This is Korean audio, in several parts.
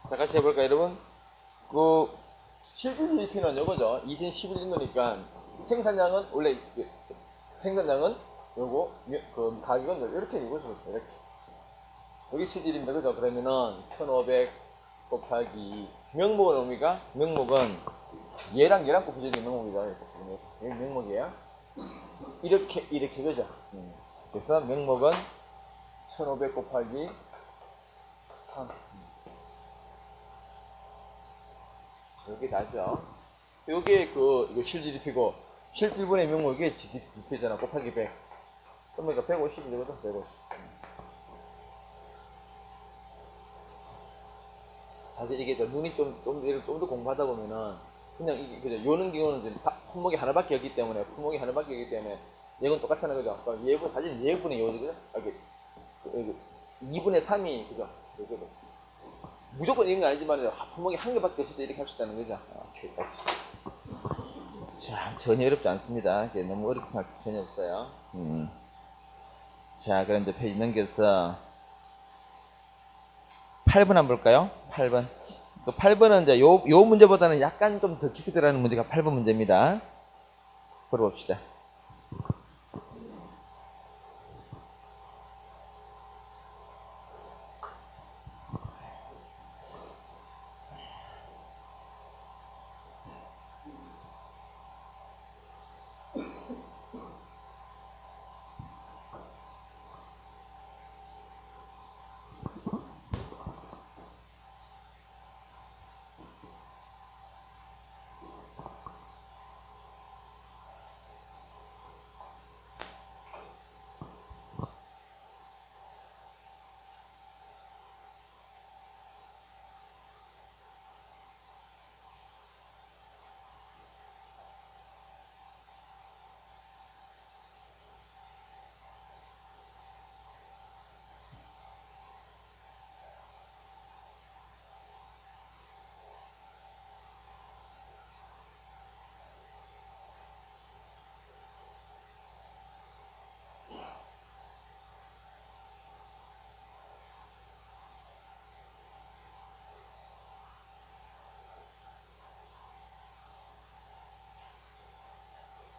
자, 같이 해볼까요, 여러분? 그, 실질 GDP는 요거죠. 2011년도니까 생산량은 원래, 생산량은 요거, 그 가격은 이렇게 읽으시면 돼요. 이렇게. 여기 실질입니다. 그죠? 그러면은 1500 곱하기, 명목은 뭡니까? 명목은 얘랑 곱해주는 게 명목이다. 여기 명목이에요. 이렇게, 그죠? 그래서 명목은 1500 곱하기 3. 이렇게 나죠. 이게 이거 실GDP고, 실질분의 명목이 GDP잖아. 곱하기 100. 그러니까 150이 되거든, 150. 사실 이게 눈이 좀 더 공부하다 보면은, 그냥 이게, 그죠. 요는 경우는 이제 품목이 하나밖에 없기 때문에, 얘건 똑같잖아요, 그죠. 그러니까 얘분, 사실 얘분의 요거죠. 이게 2분의 3이, 그죠. 무조건 이런 건 아니지만 품목이 한 개밖에 없을 때 이렇게 할 수 있다는 거죠. 오케이, 다시. 자, 전혀 어렵지 않습니다. 너무 어렵게 생각 전혀 없어요. 자, 그럼 이제 페이지 넘겨서 8번 한번 볼까요? 8번. 8번은 이제 요 문제보다는 약간 좀 더 깊이 들어가는 문제가 8번 문제입니다. 풀어봅시다.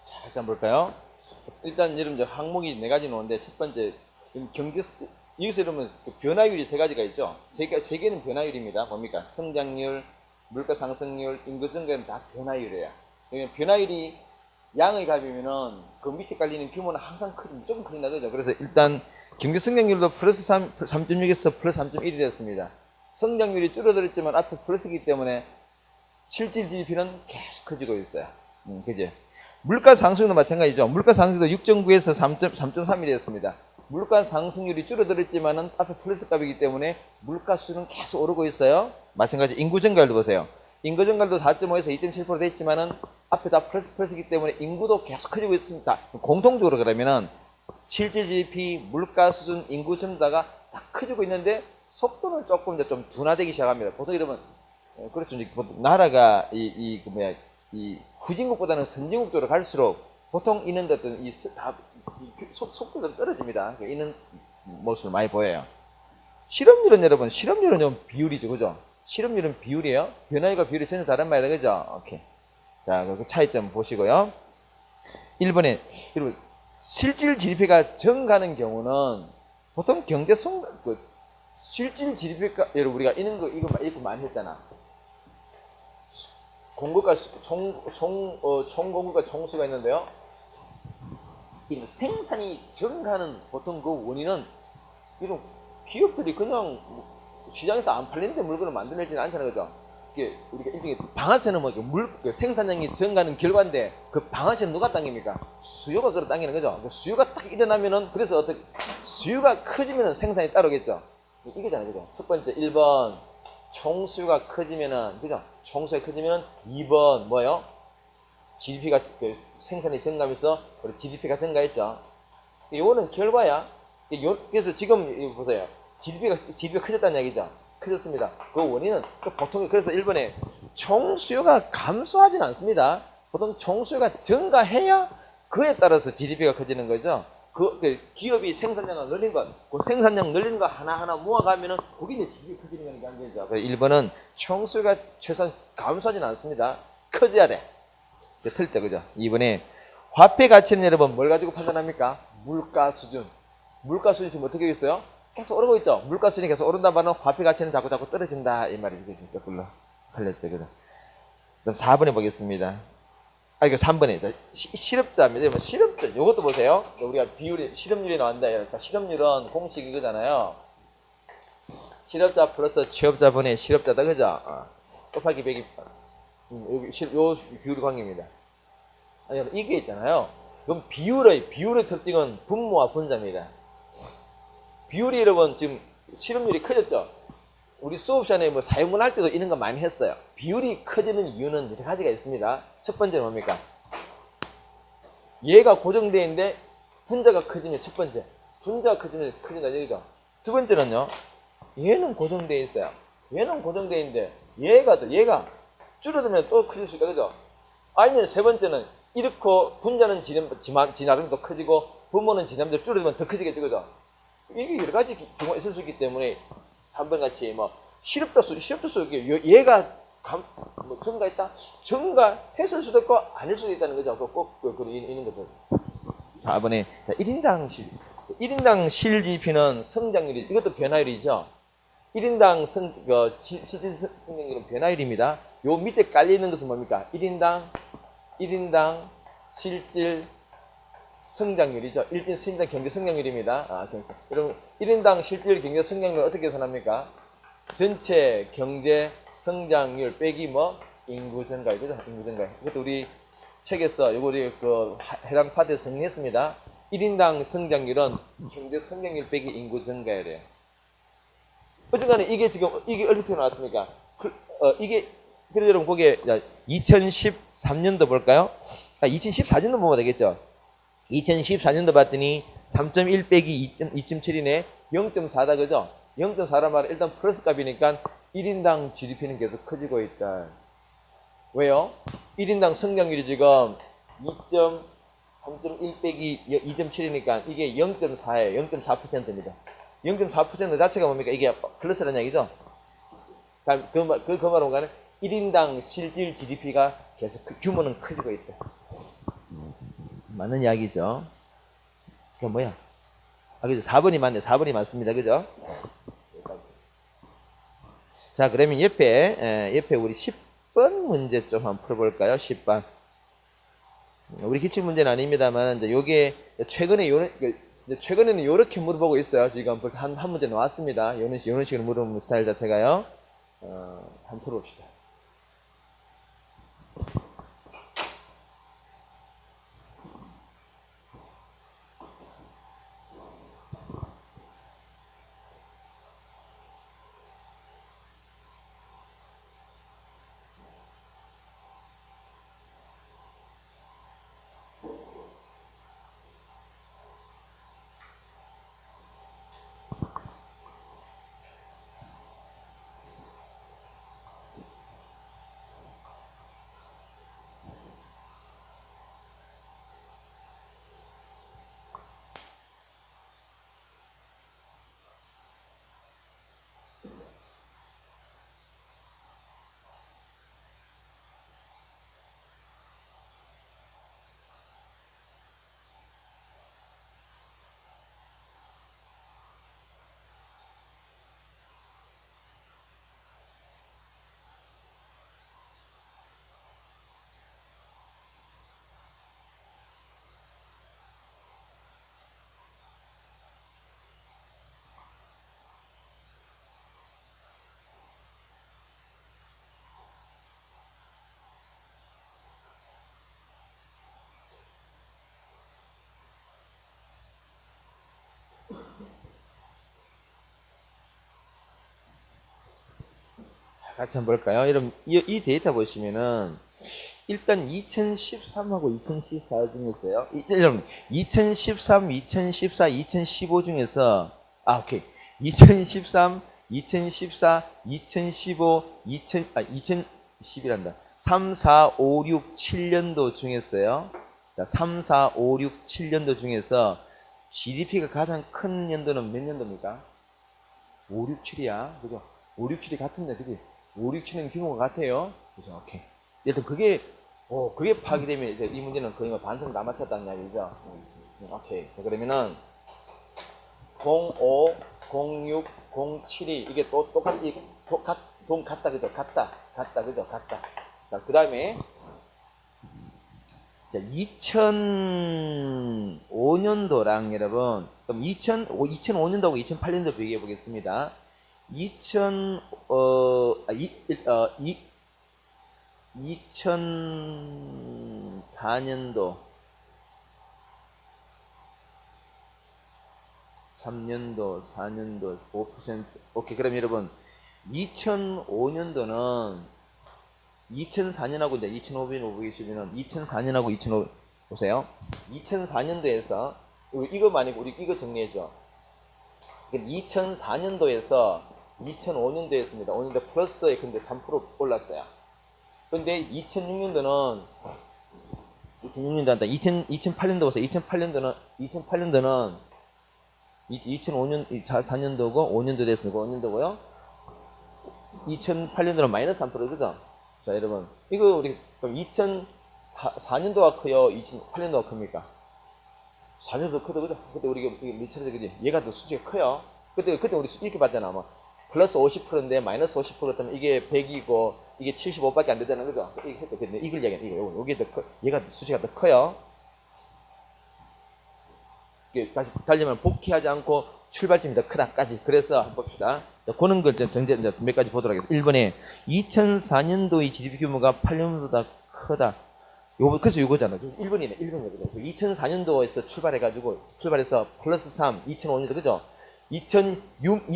자, 같이 한번 볼까요? 일단 여러분 항목이 4가지 나오는데, 첫 번째 경제, 여기서 여러분 변화율이 3가지가 있죠. 세 개는 변화율입니다. 뭡니까? 성장률, 물가 상승률, 인구 증가는 다 변화율이에요. 변화율이 양의 값이면은 그 밑에 깔리는 규모는 항상 무조건 커진다, 그죠? 그래서 일단 경제 성장률도 플러스 3.6에서 플러스 3.1이 됐습니다. 성장률이 줄어들었지만 앞에 플러스이기 때문에 실질 GDP는 계속 커지고 있어요. 그죠? 물가 상승도 마찬가지죠. 물가 상승도 6.9에서 3.3이 되었습니다. 물가 상승률이 줄어들었지만은 앞에 플러스 값이기 때문에 물가 수는 계속 오르고 있어요. 마찬가지 인구 증가율도 보세요. 인구 증가율도 4.5에서 2.7% 됐지만은 앞에 다 플러스이기 때문에 인구도 계속 커지고 있습니다. 공통적으로 그러면은 실질 GDP, 물가 수준, 인구 증가가 다 커지고 있는데 속도는 조금 이제 좀 둔화되기 시작합니다. 보통 이러면 그렇죠. 나라가 이 후진국보다는 선진국 쪽으로 갈수록 보통 있는 어떤 속도가 떨어집니다. 있는 모습을 많이 보여요. 실업률은 여러분, 실업률은 좀 비율이죠, 그죠? 실업률은 비율이에요. 변화율과 비율이 전혀 다른 말이다, 그죠? 오케이. 자, 그 차이점 보시고요. 1번에 여러분 실질 GDP가 증가하는 경우는 보통 실질 GDP가 여러분 우리가 이거 많이 했잖아. 공급과 총 공급과 총수가 있는데요. 이 생산이 증가하는 보통 그 원인은 이런 기업들이 그냥 시장에서 안 팔리는데 물건을 만들어내지는 않잖아요, 그죠? 이게 우리가 일종의 방아쇠는 뭐 그 생산량이 증가하는 결과인데 그 방아쇠는 누가 당깁니까? 수요가 그걸 당기는 거죠. 그 수요가 딱 일어나면은 그래서 어떻게 수요가 커지면은 생산이 따르겠죠. 이거잖아요, 그죠? 첫 번째 1번 총수요가 커지면은 그죠? 총수요가 커지면은 2번 뭐요? GDP가 그 생산이 증가하면서 우리 GDP가 증가했죠. 이거는 결과야. 그래서 지금 보세요. GDP가 커졌다는 얘기죠. 커졌습니다. 그 원인은 보통 그래서 일본에 총수요가 감소하진 않습니다. 보통 총수요가 증가해야 그에 따라서 GDP가 커지는 거죠. 그 기업이 생산량을 늘린 것, 그 생산량 늘린 거 하나하나 모아가면은 그게 이제 GDP 커지는 게 안 되죠. 그래서 일본은 총수요가 최소한 감소하진 않습니다. 커져야 돼. 틀 때, 그죠? 이번에 화폐 가치는 여러분 뭘 가지고 판단합니까? 물가 수준. 물가 수준이 지금 어떻게 있어요? 계속 오르고 있죠? 물가 수준이 계속 오른다 말은 화폐 가치는 자꾸 떨어진다. 이 말이 진짜 불러. 걸렸어요. 그죠? 그럼 4번에 보겠습니다. 이거 3번에. 실업자입니다. 실업자. 이것도 보세요. 우리가 비율이, 실업률이 나왔는데, 자, 실업률은 공식 이거잖아요. 실업자 플러스 취업자분의 실업자다. 그죠? 곱하기 100이, 요 비율 관계입니다. 아니, 이게 있잖아요. 그럼 비율의 특징은 분모와 분자입니다. 비율이 여러분 지금 실업률이 커졌죠? 우리 수업 시간에 뭐 사용문 할 때도 이런 거 많이 했어요. 비율이 커지는 이유는 여러 가지가 있습니다. 첫 번째는 뭡니까? 얘가 고정되어 있는데 분자가 커지면 첫 번째. 분자가 커지면 커진다 얘기죠. 두 번째는요. 얘는 고정되어 있어요. 얘는 고정되어 있는데 얘가 줄어들면 또 커질 수 있다. 그죠? 아니면 세 번째는 이렇고 분자는 지나름 더 커지고 분모는 지나름대로 줄어들면 더 커지겠죠. 그죠? 이게 여러 가지 경우가 있을 수 있기 때문에 3번 같이 뭐 실업자 수 얘가 뭐 증가했다? 증가했을 수도 있고 아닐 수도 있다는 거죠. 꼭 있는 것들. 4번에 1인당 실지피는 성장률이 이것도 변화율이죠. 1인당 실질 성장률은 변화율입니다. 요 밑에 깔려있는 것은 뭡니까? 1인당 실질 성장률이죠. 일진 실질 경제 성장률입니다. 여러분, 1인당 실질 경제 성장률 어떻게 계산합니까? 전체 경제 성장률 빼기 인구 증가율, 그죠? 인구 증가율. 이것도 우리 책에서 요거 우리 해당 파트에서 정리했습니다. 1인당 성장률은 경제 성장률 빼기 인구 증가율이에요. 어쨌든 이게 어디서 나왔습니까? 그래서 여러분 거기에 2013년도 볼까요? 2014년도 보면 되겠죠. 2014년도 봤더니 3.1 빼기 2.7이네 0.4다 그죠? 0.4란 말은 일단 플러스 값이니까 1인당 GDP는 계속 커지고 있다. 왜요? 1인당 성장률이 지금 3.1 빼기 2.7이니까 이게 0.4예요. 0.4%입니다. 0.4% 자체가 뭡니까? 이게 플러스라는 얘기죠? 그 말은 뭐가는 1인당 실질 GDP가 계속 규모는 커지고 있다. 맞는 이야기죠. 그게 뭐야? 그죠? 4번이 맞네. 4번이 맞습니다. 그죠? 자, 그러면 옆에 우리 10번 문제 좀 한번 풀어볼까요? 10번. 우리 기출문제는 아닙니다만, 이제 요게, 최근에는 요렇게 물어보고 있어요. 지금 벌써 한 문제 나왔습니다. 요런 식으로 물어보는 스타일 자체가요. 한번 풀어봅시다. 같이 한번 볼까요? 여러분, 이 데이터 보시면은, 일단 2013하고 2014 중에서요. 여러분, 2013, 2014, 2015 중에서, 오케이. 2013, 2014, 2015, 2010이란다. 3, 4, 5, 6, 7년도 중에서요. 자, 3, 4, 5, 6, 7년도 중에서 GDP가 가장 큰 연도는 몇 년도입니까? 5, 6, 7이야. 그죠? 5, 6, 7이 같은데, 그지? 5, 6, 7은 규모가 같아요. 그죠? 오케이. 일단 그게 파악되면 이제 이 문제는 거의 뭐 반성 다 맞췄다는 이야기죠. 오케이. 자, 그러면은 05, 06, 07이 이게 또 똑같이 돈 같다 그죠? 같다 그죠? 같다. 자, 그 다음에 2005년도랑 여러분 그럼 2005년도하고 2008년도 비교해 보겠습니다. 2004년도 3년도 4년도 5% 오케이. 그럼 여러분 2005년도는 2004년하고 이제 2005년 보시면은 2004년하고 2005 보세요. 2004년도에서 이거 만약 우리 이거 정리해줘. 2004년도에서 2005년도였습니다. 5년도 플러스에 근데 3% 올랐어요. 근데 2006년도는 2006년도 한다. 2008년도 보세요. 2008년도는 2005년 4년도고 5년도 됐으니까 5년도고요. 2008년도는 마이너스 3% 그죠? 자, 여러분, 이거 우리 그럼 2004년도가 커요? 2008년도가 큽니까? 4년도 크다, 그죠? 그때 우리 미처럼 그지? 얘가 더 수치가 커요. 그때 우리 이렇게 봤잖아, 뭐. 플러스 50%인데 마이너스 50%면 이게 100이고 이게 75밖에 안 되잖아, 그죠? 이게 했다, 근데 이걸 얘기해, 이거 요게 더 커, 얘가 더 수치가 더 커요. 이게 다시 달리면 복귀하지 않고 출발점이 더 크다까지. 그래서 한번 봅시다. 그런 걸 이제 몇 가지 보도록 하겠습니다. 1번에 2004년도의 GDP 규모가 8년보다 크다. 그래서 요거잖아. 1번이네. 1번이거든. 2004년도에서 출발해서 플러스 3, 2005년도, 그죠? 2005, 6,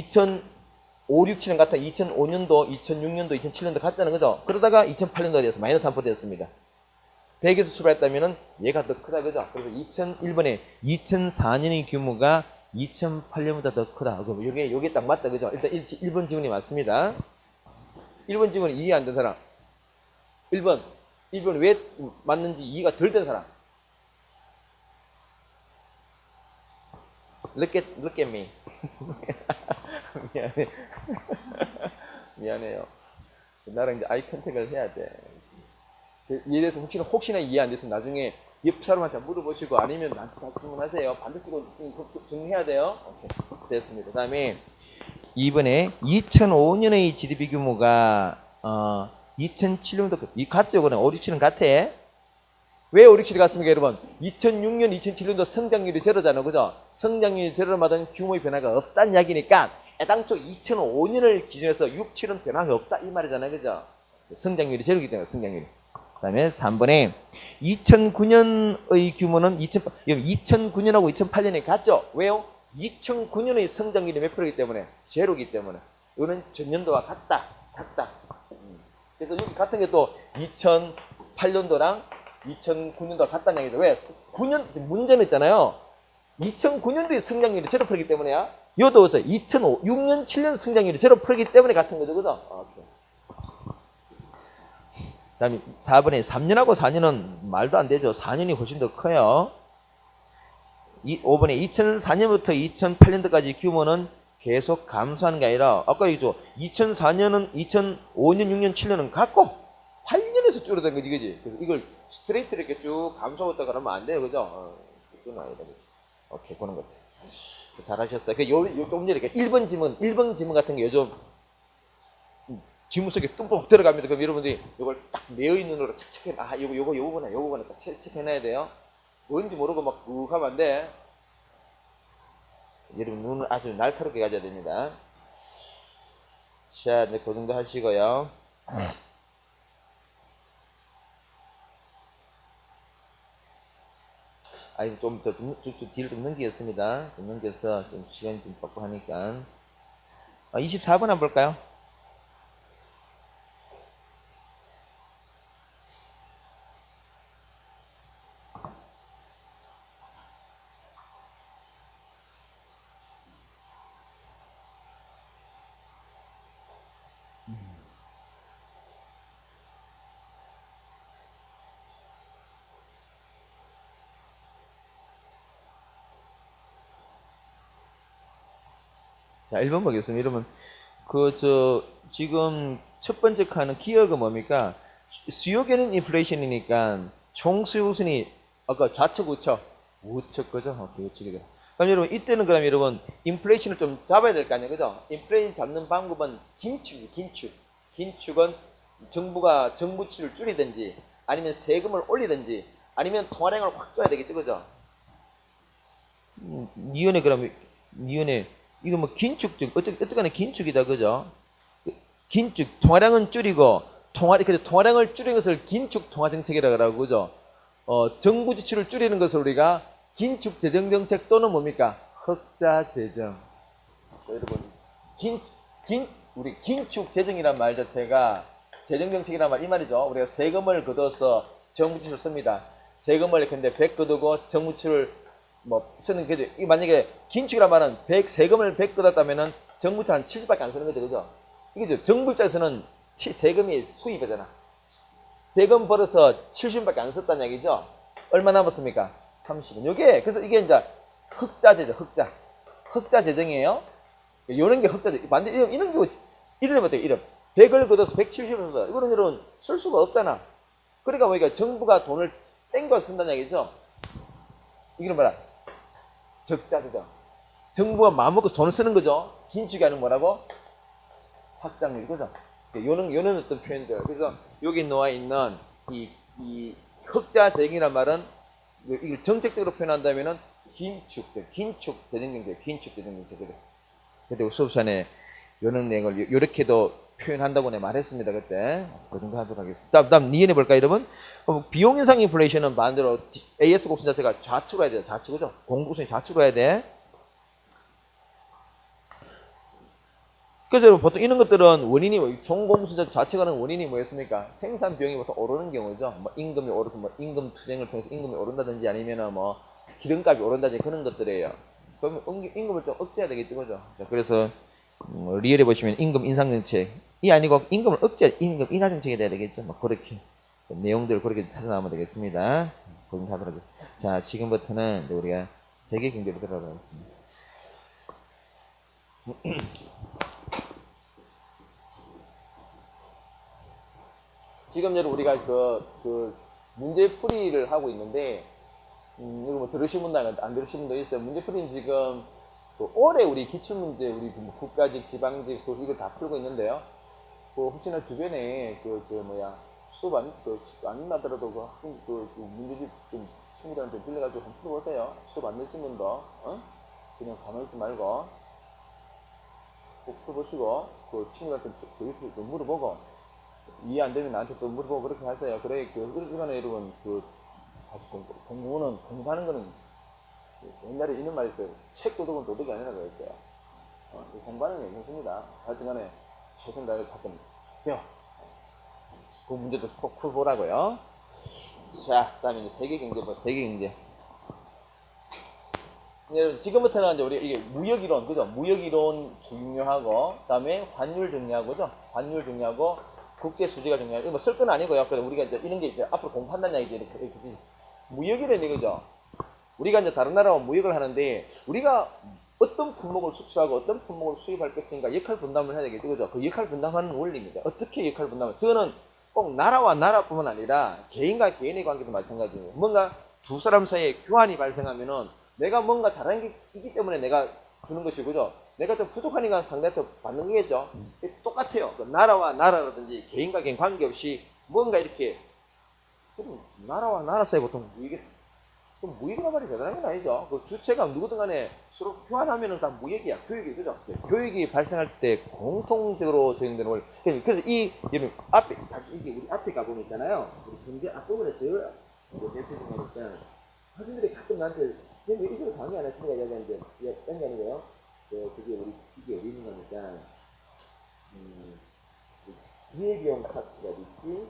7년 같아. 2005년도, 2006년도, 2007년도 같잖아. 그죠? 그러다가 2008년도에 대해서 마이너스 3% 되었습니다. 100에서 출발했다면은 얘가 더 크다. 그죠? 그래서 1번에 2004년의 규모가 2008년보다 더 크다. 그럼 요게 딱 맞다. 그죠? 일단 1번 지문이 맞습니다. 1번 지문이 이해 안 된 사람. 1번 왜 맞는지 이해가 덜 된 사람. Look at me. 미안해. 미안해요. 나랑 이제 아이 컨택을 해야 돼. 이에 대해서 혹시나 이해 안 됐으면 나중에 옆 사람한테 물어보시고 아니면 나한테 다시 질문하세요. 반드시 정리해야 돼요. 오케이. 됐습니다. 그 다음에 2번에 2005년의 GDP 규모가 2007년도 같죠? 그냥 5, 6, 7은 같아. 왜 5, 6, 7이 같습니까, 여러분? 2006년, 2007년도 성장률이 제로잖아, 그죠? 성장률이 제로마다 규모의 변화가 없다는 이야기니까 애당초 2005년을 기준해서 6, 7은 변화가 없다 이 말이잖아요, 그죠? 성장률이 제로이기 때문에 성장률이. 그 다음에 3번에 2009년의 규모는 2009년하고 2008년이 같죠? 왜요? 2009년의 성장률이 몇 프로이기 때문에? 제로이기 때문에. 이거는 전년도와 같다. 그래서 여기 같은 게 또 2008년도랑 2009년도와 같다는 얘기죠. 왜? 9년, 문제는 있잖아요. 2009년도의 성장률이 0%이기 때문에야. 이것도 보세요. 2006년, 7년 성장률이 0%이기 때문에 같은 거죠. 그죠? 오케이. 그 다음에 4번에 3년하고 4년은 말도 안 되죠. 4년이 훨씬 더 커요. 5번에 2004년부터 2008년도까지 규모는 계속 감소하는 게 아니라 아까 얘기죠. 2004년은 2005년, 6년, 7년은 같고 8년에서 줄어든 거지, 그지? 그래서 이걸 스트레이트 이렇게 쭉 감소하다 그러면 안 돼요, 그죠? 그건 아니다. 오케이, 보는 것 같아요. 잘하셨어요. 조금 전에 1번 지문 같은 게 요즘 지문 속에 뚱뚱 들어갑니다. 그럼 여러분들이 이걸 딱 매어있는 으로 착착해. 요거구나 딱 체크해놔야 돼요. 뭔지 모르고 막 하면 안 돼. 여러분 눈을 아주 날카롭게 가져야 됩니다. 자, 이제 그 정도 하시고요. 아니, 좀 뒤를 좀 넘기겠습니다. 좀 넘겨서 좀 시간이 좀 받고 하니까. 24번 한번 볼까요? 자, 1번 보겠습니다. 여러분, 지금 첫 번째 칸은 기어가 뭡니까? 수요계는 인플레이션이니까 총 수요순이 아까 좌측 우측 우측 그죠? 오케이, 우측이죠. 그럼 여러분 이때는 그럼 여러분 인플레이션을 좀 잡아야 될 거 아니에요, 그죠? 인플레이션 잡는 방법은 긴축은 정부가 정부치를 줄이든지 아니면 세금을 올리든지 아니면 통화량을 확 줘야 되겠죠, 그죠? 니은에 그럼 니은에 이거 뭐 긴축 어떻게 긴축이다, 그죠? 긴축 통화량은 줄이고 통화량을 줄이는 것을 긴축 통화 정책이라고 하고, 그죠? 정부 지출을 줄이는 것을 우리가 긴축 재정 정책 또는 뭡니까? 흑자 재정. 여러분 우리 긴축 재정이란 말 자체가 재정 정책이란 말 이 말이죠. 우리가 세금을 걷어서 정부 지출을 씁니다. 세금을 근데 100 걷고 정부 지출을 뭐 쓰는 게 이 만약에 긴축이란 말은 세금을 100 걷었다면은 정부 지출 한 70밖에 안 쓰는 거죠, 그죠? 이게 정부 입장에서는 세금이 수입이잖아. 100원 벌어서 70원밖에 안 썼다는 얘기죠. 얼마 남았습니까? 30원. 그래서 이게 이제 흑자재죠, 흑자 재정이에요. 요런 게 흑자재. 완전 이런 게 이름 어때요? 이름. 100을 걷어서 170을 써. 이거는 여러분 쓸 수가 없잖아. 그러니까 우리가 정부가 돈을 땡겨 쓴다는 얘기죠. 이거는 뭐라? 적자재정. 정부가 마음먹고 돈을 쓰는 거죠. 긴축이 아니면 뭐라고? 확장률, 그죠? 요는 어떤 표현들. 그래서 여기 놓아 있는 이 흑자 재정이란 말은 이걸 정책적으로 표현한다면은 긴축 재정경제, 긴축 재정경제. 그때 수업 시간에 요런 내용을 이렇게도 표현한다고 내가 말했습니다, 그때. 그 정도 하도록 하겠습니다. 다음 이해해 볼까요, 여러분? 비용 인상 인플레이션은 반대로 AS 곡선 자체가 좌측으로 해야 돼요, 좌측이죠? 공구선이 좌측으로 해야 돼. 그래서 보통 이런 것들은 원인이 종공수자 좌측하는 원인이 뭐였습니까? 생산 비용이 보통 오르는 경우죠. 뭐 임금이 오르고 뭐 임금 투쟁을 통해서 임금이 오른다든지 아니면은 뭐 기름값이 오른다든지 그런 것들이에요. 그러면 임금을 좀 억제해야 되겠죠, 그죠? 그래서 리얼에 보시면 임금 인상 정책이 아니고 임금 인하 정책이 돼야 되겠죠. 뭐 그렇게 내용들 그렇게 찾아나오면 되겠습니다. 고민하도록 하겠습니다. 자, 지금부터는 우리가 세계 경제로 들어가겠습니다. 지금 여러분 우리가 그 문제풀이를 하고 있는데, 이거 뭐 들으신 분도 안 들으신 분도 있어요. 문제풀이는 지금 올해 우리 기출문제, 우리 국가직, 지방직, 소수 이거 다 풀고 있는데요. 혹시나 주변에 수업 안 나더라도 문제집 좀 친구들한테 빌려가지고 한번 풀어보세요. 수업 안 내신 분도, 그냥 가만히 있지 말고 꼭 풀어보시고, 친구들한테 좀 물어보고, 이해 안 되면 나한테 또 물어보고 그렇게 하세요. 그래, 이거는 여러분, 공부는, 공부하는 거는, 옛날에 이런 말이 있어요. 책 도둑은 도둑이 아니라고 했어요. 공부하는 게 괜찮습니다. 하여튼간에, 최선 다해서 가끔 배워. 그 문제도 꼭 풀어보라고요. 자, 그 다음에 이제 세계경제. 여러분, 지금부터는 이제 우리 이게 무역이론, 그죠? 무역이론 중요하고, 그 다음에 환율 중요하고죠? 환율 중요하고, 국제 수지가 중요하고, 이거 뭐 쓸 건 아니고요. 그래서 우리가 이제 이런 게 이제 앞으로 공부한다는 얘기지. 이렇게. 무역이란 이거죠. 우리가 이제 다른 나라와 무역을 하는데, 우리가 어떤 품목을 수출하고 어떤 품목을 수입할 것인가 역할 분담을 해야 되겠죠. 그죠? 그 역할 분담하는 원리입니다. 어떻게 역할 분담을? 저는 꼭 나라와 나라뿐만 아니라 개인과 개인의 관계도 마찬가지예요. 뭔가 두 사람 사이에 교환이 발생하면은 내가 뭔가 잘하는 게 있기 때문에 내가 주는 것이고, 그죠? 내가 좀 부족하니까 상대한테 받는 거겠죠? 똑같아요. 나라와 나라라든지 개인과 개인 관계없이 뭔가 이렇게, 나라와 나라 사이 보통 무역이란 말이 대단한 건 아니죠. 그 주체가 누구든 간에 서로 교환하면은 다 무역이야. 교육이, 그죠? 교육이 발생할 때 공통적으로 적용되는 원리. 그래서 여러분, 이게 우리 앞에 가보면 있잖아요. 우리 경제 앞부분에 대표적인 거니까, 학생들이 가끔 나한테, 이걸 강의 안 했으니까 이야기하는데, 얘기하는 거예요. 이게 어디 있는 거니까, 기회비용 카드가 있지,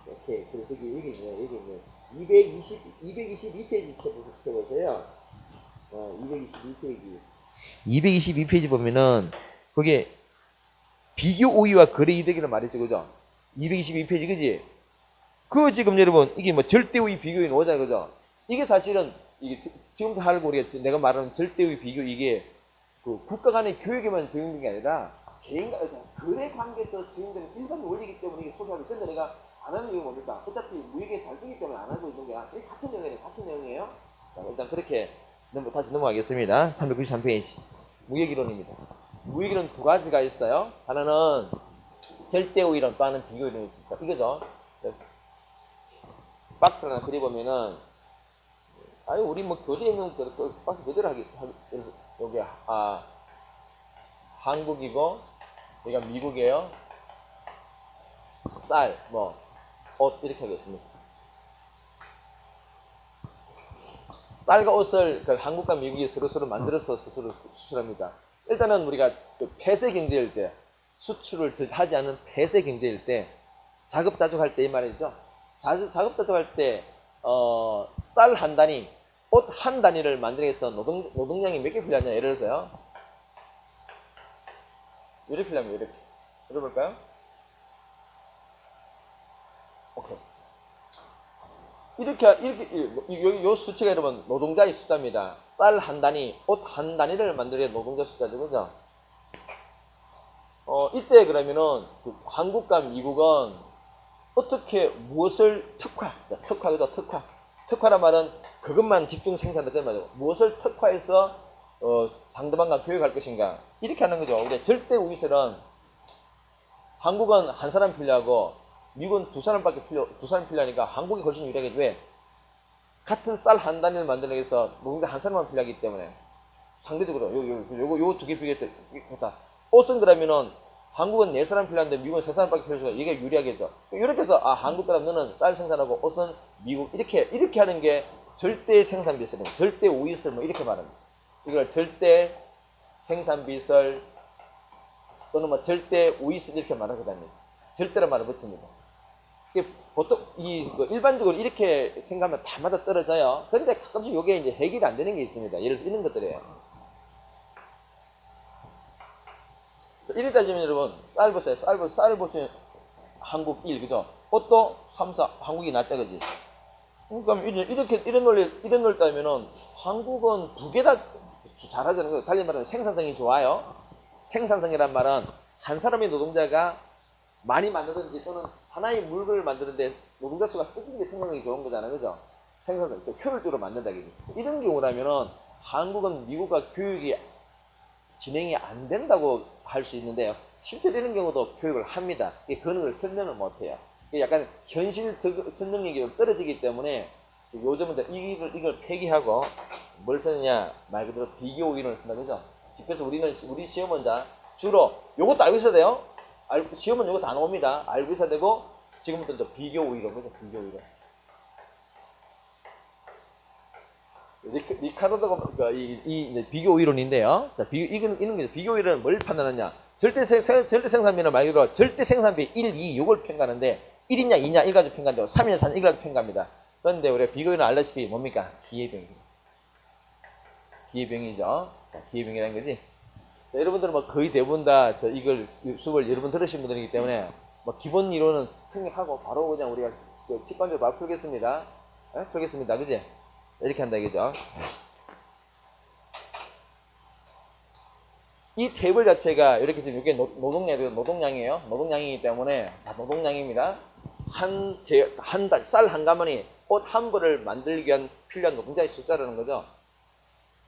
오케이. 그래서 여기 있네. 222페이지 쳐보세요. 222페이지. 222페이지 보면은, 그게 비교 우위와 거래 이득이라는 말이죠, 그죠? 222페이지, 그지? 지금 여러분, 이게 뭐 절대 우위 비교에 오잖아요, 그죠? 이게 사실은, 이게 지금부터 하려고 우리가 내가 말하는 절대 우위 비교, 이게 그 국가 간의 교육에만 적용된 게 아니라 개인 간 거래 관계에서 적용되는 일반 원리이기 때문에 이게 소개하기 때문에 내가 안 하는 이유가 뭡니까? 어차피 무역에 잘 되기 때문에 안 하고 있는 게 같은 내용이에요. 같은 내용이에요. 자, 일단 그렇게 다시 넘어가겠습니다. 393페이지. 무역이론입니다. 무역이론 두 가지가 있어요. 하나는 절대우이론, 또 하나는 비교이론이 있습니다. 이거죠. 박스 하나 그려보면은, 아니, 우리 뭐 교재에 있는 그 박스 그대로 여기, 한국이고, 여기가 미국이에요. 쌀, 옷, 이렇게 하겠습니다. 쌀과 옷을 한국과 미국이 서로 만들어서 스스로 수출합니다. 일단은 우리가 폐쇄 경제일 때, 수출을 하지 않는 폐쇄 경제일 때, 자급자족할 때 이 말이죠. 자급자족할 때, 쌀 한 단위, 옷 한 단위를 만들기 위해서 노동량이 몇 개 필요하냐. 예를 들어서요. 이렇게 필요하면 이렇게. 들어볼까요? 오케이. 요 수치가 여러분 노동자의 숫자입니다. 쌀 한 단위, 옷 한 단위를 만들어야 노동자 숫자죠. 그죠? 이때 그러면은 한국과 미국은 어떻게 무엇을 특화죠. 특화란 말은 그것만 집중 생산하는 말이죠. 무엇을 특화해서 상대방과 교육할 것인가. 이렇게 하는 거죠. 근데 절대 우위설은 한국은 한 사람 필요하고 미국은 두 사람 필요하니까 한국이 훨씬 유리하겠죠. 왜? 같은 쌀 한 단위를 만들기 위해서 노동자 한 사람만 필요하기 때문에 상대적으로 요 두 개 비교했다. 옷은 그러면은 한국은 네 사람 필요한데 미국은 세 사람밖에 필요해서 이게 유리하겠죠. 이렇게 해서 한국 사람 너는 쌀 생산하고 옷은 미국 이렇게 하는 게 절대 생산 비설입니다. 절대 우위설 이렇게 말합니다. 이걸 절대 생산 비설 또는 절대 우위설 이렇게 말하거든요. 절대란 말을 붙입니다. 보통 일반적으로 이렇게 생각하면 다 맞아 떨어져요. 그런데 가끔씩 이게 이제 해결이 안 되는 게 있습니다. 예를 들어 이런 것들이에요. 이래 따지면 여러분 쌀 보세요. 쌀 보시면 한국 1 그죠? 옷도 3, 4 한국이 낫다 그지? 그러니까 이런 논리 따면은 한국은 두 개 다 잘하자는 거예요. 달리 말하면 생산성이 좋아요. 생산성이란 말은 한 사람의 노동자가 많이 만드는지 또는 하나의 물건을 만드는데 노동자 수가 적은 게 생산성이 좋은 거잖아요. 그죠? 생산성, 또 효율적으로 만든다. 이런 경우라면은 한국은 미국과 교육이 진행이 안 된다고 할 수 있는데요. 실제로 이런 경우도 교육을 합니다. 그걸 설명을 못 해요. 약간 현실적 설명력이 좀 떨어지기 때문에 요즘은 이걸 폐기하고 뭘 쓰느냐 말 그대로 비교 이론을 쓴다. 그죠? 그래서 우리 시험은 주로 요것도 알고 있어야 돼요. 시험은 요거 다 나옵니다. 알고 있어야 되고 지금부터 또 비교 이론. 그죠? 비교 이론. 리카르도가 이 비교 이론인데요. 자, 이런 게 비교 이론은 뭘 판단하냐? 절대 생산비는 말 그대로 절대 생산비 1, 2 요걸 평가하는데 1이냐 2냐 1 가지고 평가하죠. 3이냐 4냐 1 가지고 평가합니다. 그런데 우리가 비교 이론 알다시피 뭡니까? 기회병이죠. 기회병이죠. 자, 기회병이라는 거지. 자, 여러분들은 거의 대부분 다 이걸 수업을 여러 번 들으신 분들이기 때문에 기본 이론은 생략하고 바로 그냥 우리가 팁반적으로 바로 풀겠습니다. 네? 풀겠습니다. 그지? 이렇게 한다 이거죠. 이 테이블 자체가 이렇게 지금 이게 노동량이에요. 노동량이기 때문에 다 노동량입니다. 쌀 한 가마니 옷 한 벌을 만들기 위한 필요한 노동자의 숫자라는 거죠.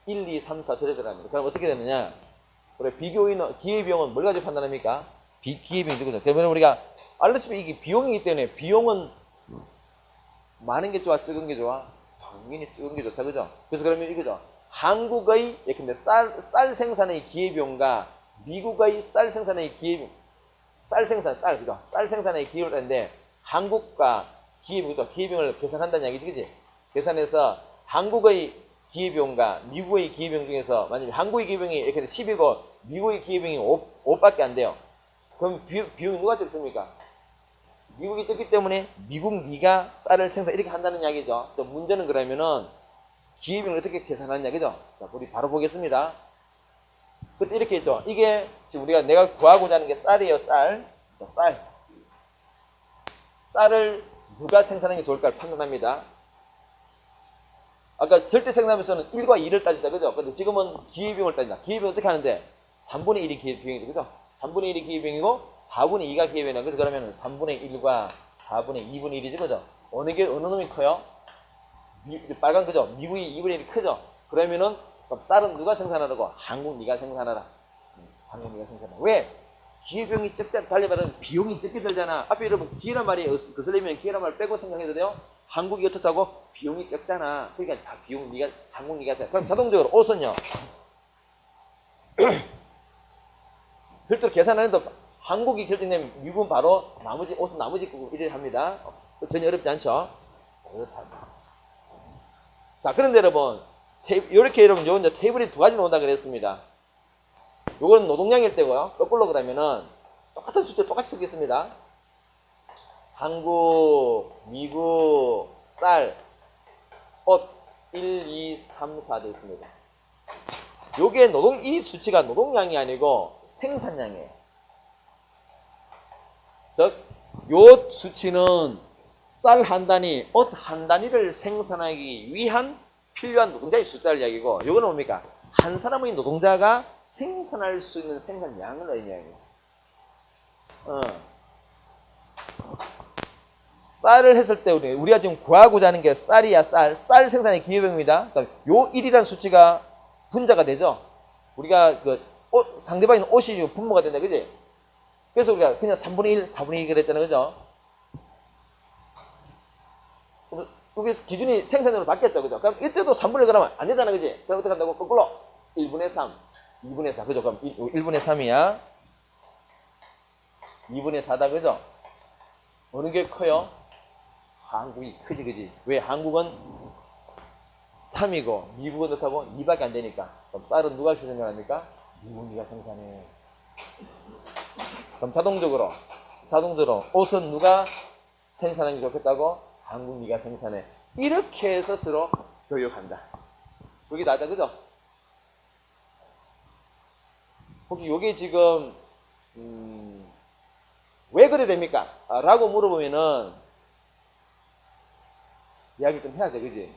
1, 2, 3, 4 저래 들어갑니다. 그럼 어떻게 되느냐? 우리 기회비용은 뭘 가지고 판단합니까? 기회비용이죠. 그죠? 그러면 우리가 알다시피 이게 비용이기 때문에 비용은 많은 게 좋아, 적은 게 좋아? 당연히 적은 게 좋다. 그죠? 그래서 그러면 이거죠. 한국의 예컨대 쌀 생산의 기회비용과 미국의 쌀 생산의 기회비용, 그죠? 쌀 생산의 기회비용인데 한국과 기회비용을 계산한다는 얘기지, 그지? 계산해서 한국의 기회비용과 미국의 기회비용 중에서 만약에 한국의 기회비용이 이렇게 10이고 미국의 기회비용이 5밖에 안 돼요. 그럼 비용이 누가 적습니까? 미국이 적기 때문에 미가 쌀을 생산 이렇게 한다는 이야기죠. 또 문제는 그러면은 기회비용을 어떻게 계산하느냐, 그죠? 자, 우리 바로 보겠습니다. 그때 이렇게 했죠. 이게 지금 내가 구하고자 하는 게 쌀이에요, 쌀. 자, 쌀을 누가 생산하는 게 좋을까를 판단합니다. 아까 절대 생산하면서는 1과 2를 따진다, 그죠? 근데 지금은 기회비용을 따진다. 기회비용 어떻게 하는데? 3분의 1이 기회비용이죠, 그죠? 3분의 1이 기회비용이고 4분의 2가 기회비용이다. 그래서 그러면 3분의 1과 4분의 2분의 1이지, 그죠? 어느 놈이 커요? 빨간, 그죠? 미국이 2분의 1이 크죠? 그러면은 그럼 쌀은 누가 생산하라고? 한국 네가 생산하라. 한국 네가 생산하라. 왜? 기회비용이 적잖아. 달리 말하면 비용이 적게 들잖아. 앞에 여러분 기회란 말이 거슬리면 기회란 말 빼고 생각해도 돼요. 한국이 어떻다고? 비용이 적잖아. 그러니까 다 비용 네가 한국 네가 생. 그럼 자동적으로 옷은요. 별도로 계산 안 해도 한국이 결정되면 미국은 바로 나머지 옷은 나머지 거고 이래 합니다. 전혀 어렵지 않죠? 자, 그런데 여러분 이렇게 여러분 요 이제 테이블이 두 가지 나온다 그랬습니다. 요건 노동량일 때고요. 거꾸로 그러면은 똑같은 숫자 똑같이 쓰겠습니다. 한국, 미국, 쌀, 옷 1, 2, 3, 4 되어 있습니다. 요게 이 수치가 노동량이 아니고 생산량이에요. 즉, 요 수치는 쌀 한 단위, 옷 한 단위를 생산하기 위한 필요한 노동자의 숫자를 이야기고, 요거는 뭡니까? 한 사람의 노동자가 생산할 수 있는 생산량을 의미해요. 쌀을 했을 때 우리가 지금 구하고자 하는 게 쌀이야, 쌀 생산의 기회비용입니다. 그러니까 요 1이라는 수치가 분자가 되죠. 우리가 상대방이 옷이 분모가 된다, 그지? 그래서 우리가 그냥 3분의 1, 4분의 1 그랬잖아, 그죠? 여기서 기준이 생산량으로 바뀌었죠, 그죠? 그럼 이때도 3분의 1 그러면 안 되잖아, 그지? 그럼 어떻게 한다고? 거꾸로 1분의 3, 2분의 4, 그죠? 그럼 1분의 3이야. 2분의 4다, 그죠? 어느 게 커요? 한국이 크지, 그지? 왜? 한국은 3이고 미국은 어떻다고? 2밖에 안 되니까. 그럼 쌀은 누가 생산합니까? 미국이가 생산해. 그럼 자동적으로 옷은 누가 생산하는 게 좋겠다고? 한국이가 생산해. 이렇게 해서 서로 교육한다. 그게 나다, 그죠? 혹시 요게 지금 왜 그래 됩니까? 라고 물어보면은 이야기 좀 해야 돼, 그지?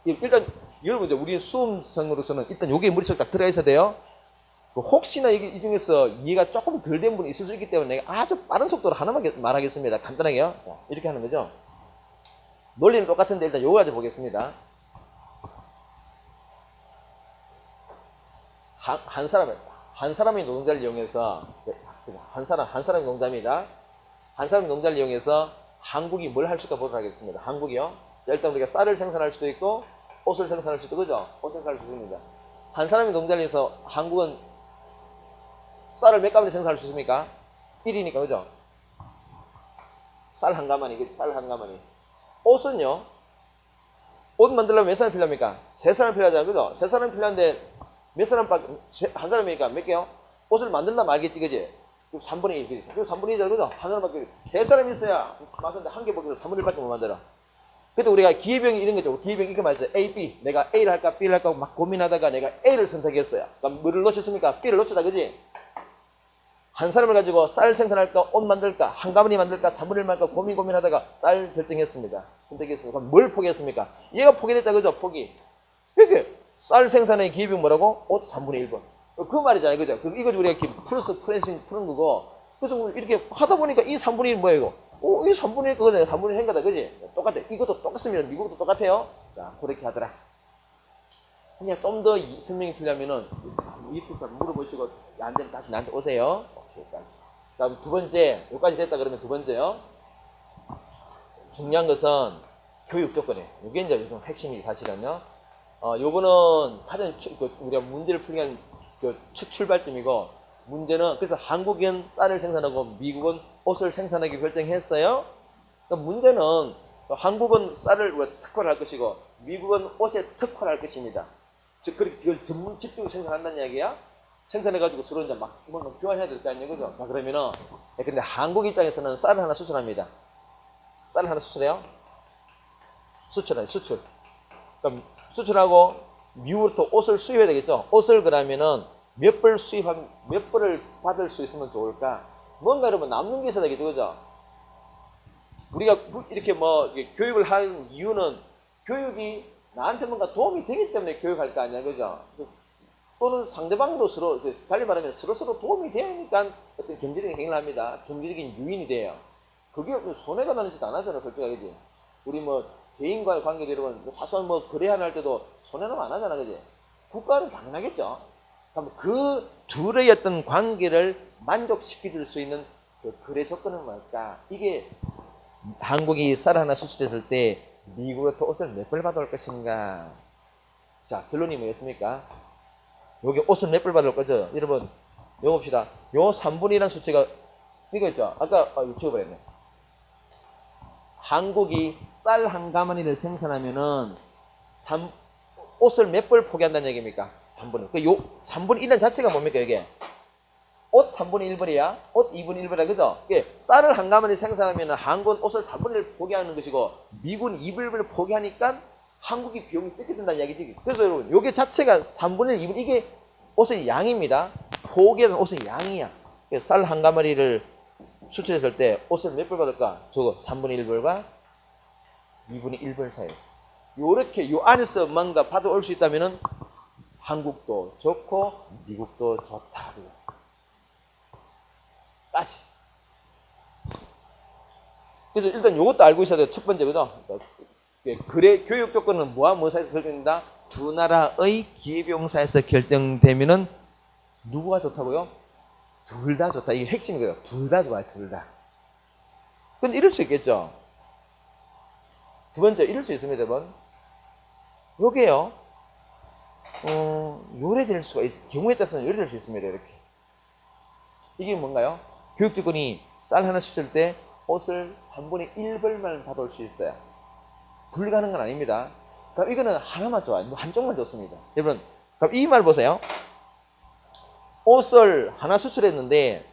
일단 여러분 우리 수험생으로서는 일단 요게 머릿속에 딱 들어가 있어야 돼요. 혹시나 이 중에서 이해가 조금 덜 된 분이 있을 수 있기 때문에 내가 아주 빠른 속도로 하나만 말하겠습니다. 간단하게요. 자, 이렇게 하는 거죠. 논리는 똑같은데 일단 요거 가지고 보겠습니다. 한 사람의 노동자를 이용해서 한 사람의 노동자입니다. 한 사람의 노동자를 이용해서 한국이 뭘 할 수 있을까 보도록 하겠습니다. 한국이요. 자, 일단 우리가 쌀을 생산할 수도 있고 옷을 생산할 수도, 그죠? 옷 생산할 수 있습니다. 한 사람의 노동자를 위해서 한국은 쌀을 몇 가마니 생산할 수 있습니까? 1이니까, 그죠? 쌀 한 가마니, 쌀 한 가마니. 옷은요, 옷 만들려면 몇 사람 필요합니까? 3사람 필요하잖아요, 그죠? 3사람 필요한데 몇 사람밖에, 한 사람이니까 몇 개요? 옷을 만들다 말겠지, 그지? 3분의 1, 그지? 3분의 1이잖아, 그죠? 한 사람밖에, 3사람이 있어야, 맞는데 한 개 보기로 3분의 1밖에 못 만들어. 그래도 우리가 기회비용이 이런 거죠. 기회비용 이렇게 말했어요. A, B. 내가 A를 할까, B를 할까 막 고민하다가 내가 A를 선택했어요. 그럼 뭐를 놓쳤습니까? B를 놓쳤다, 그지? 한 사람을 가지고 쌀 생산할까, 옷 만들까, 한 가마니 만들까, 3분의 1 만들까 고민하다가 쌀 결정했습니다. 선택했습니다. 그럼 뭘 포기했습니까? 얘가 포기됐다, 그죠? 포기. 이렇게 쌀 생산의 기회비용 뭐라고? 옷 3분의 1번. 그 말이잖아요, 그죠? 이거 우리가 이렇게 푸는 거고. 그래서 이렇게 하다 보니까 이 3분의 1 뭐야, 이거? 이 3분의 1 거거든요. 3분의 1 행가다, 그지? 똑같아. 이것도 똑같습니다. 미국도 똑같아요. 자, 그렇게 하더라. 그냥 좀 더 설명이 필요하면은, 이프사 물어보시고, 안 되면 다시 나한테 오세요. 오케이, 다음 두 번째, 여기까지 됐다 그러면 두 번째요. 중요한 것은 교육 조건이에요. 이게 이제 요즘 핵심이 사실은요. 요거는 가장 우리가 문제를 풀기 위한 출발점이고, 문제는 그래서 한국은 쌀을 생산하고 미국은 옷을 생산하기 결정했어요. 그러니까 문제는 한국은 쌀을 특화를 할 것이고 미국은 옷에 특화를 할 것입니다. 즉 그렇게 전문 집중을 생산한다는 이야기야. 생산해가지고 서로 이제 막 교환해야 될 거 아니에요, 그죠? 자, 그러면은 근데 한국 입장에서는 쌀을 하나 수출합니다. 쌀을 하나 수출해요. 수출. 그럼 수출하고 미국으로부터 옷을 수입해야 되겠죠. 옷을 그러면은 몇 벌을 받을 수 있으면 좋을까? 뭔가 여러분 남는 게 있어야 되겠죠, 그죠? 우리가 이렇게 뭐 이렇게 교육을 하는 이유는 교육이 나한테 뭔가 도움이 되기 때문에 교육할 거 아니야, 그죠? 또는 상대방도 서로, 달리 말하면 서로서로 도움이 되니까 어떤 경제적인 행위를 합니다. 경제적인 유인이 돼요. 그게 손해가 나는 짓 안 하잖아, 솔직하게. 그지? 우리 뭐 개인과의 관계도 여러분, 사소한 뭐 거래 하나 할 때도 손해는 안 하잖아, 그지? 국가는 당연하겠죠. 그럼 그 둘의 어떤 관계를 만족시켜줄 수 있는 그 거래 조건은 뭘까? 이게 한국이 쌀 하나 수출했을 때 미국으로부터 옷을 몇 벌 받아올 것인가? 자, 결론이 뭐였습니까? 여기 옷을 몇 벌 받을 거죠? 여러분, 이거 봅시다. 요 3분의 1이라는 수치가, 이거 있죠? 아까, 이거 지워버렸네. 한국이 쌀 한 가마니를 생산하면은, 옷을 몇 벌 포기한다는 얘기입니까? 3분의 1. 요 3분의 1은 자체가 뭡니까, 이게? 옷 3분의 1벌이야? 옷 2분의 1벌이야, 그죠? 이게 쌀을 한 가마니 생산하면은 한국은 옷을 3분의 1 포기하는 것이고, 미국은 2분의 1 포기하니까 한국이 비용이 적게 든다는 이야기지. 그래서 여러분, 요게 자체가 3분의 1, 2분, 이게 옷의 양입니다. 포기하는 옷의 양이야. 쌀 한 가마리를 수출했을 때 옷을 몇 벌 받을까? 저거 3분의 1벌과 2분의 1벌 사이에서. 요렇게 요 안에서 뭔가 받아올 수 있다면은 한국도 좋고 미국도 좋다. 까지. 그래서 일단 요것도 알고 있어야 돼요. 첫 번째, 그죠? 그래, 교육 조건은 뭐와 뭐 사이에서 결정된다? 두 나라의 기회비용사에서 결정되면은 누구가 좋다고요? 둘 다 좋다. 이게 핵심이에요. 둘 다 좋아요. 둘 다. 근데 이럴 수 있겠죠? 두 번째, 이럴 수 있습니다, 여러분. 요게요, 요래될 수가 경우에 따라서는 요래될 수 있습니다, 이렇게. 이게 뭔가요? 교육 조건이 쌀 하나 수출 때 옷을 3분의 1벌만 받아올 수 있어요. 불가능한 건 아닙니다. 그럼 이거는 하나만 좋아요. 한쪽만 좋습니다. 여러분, 그럼 이 말 보세요. 옷을 하나 수출했는데,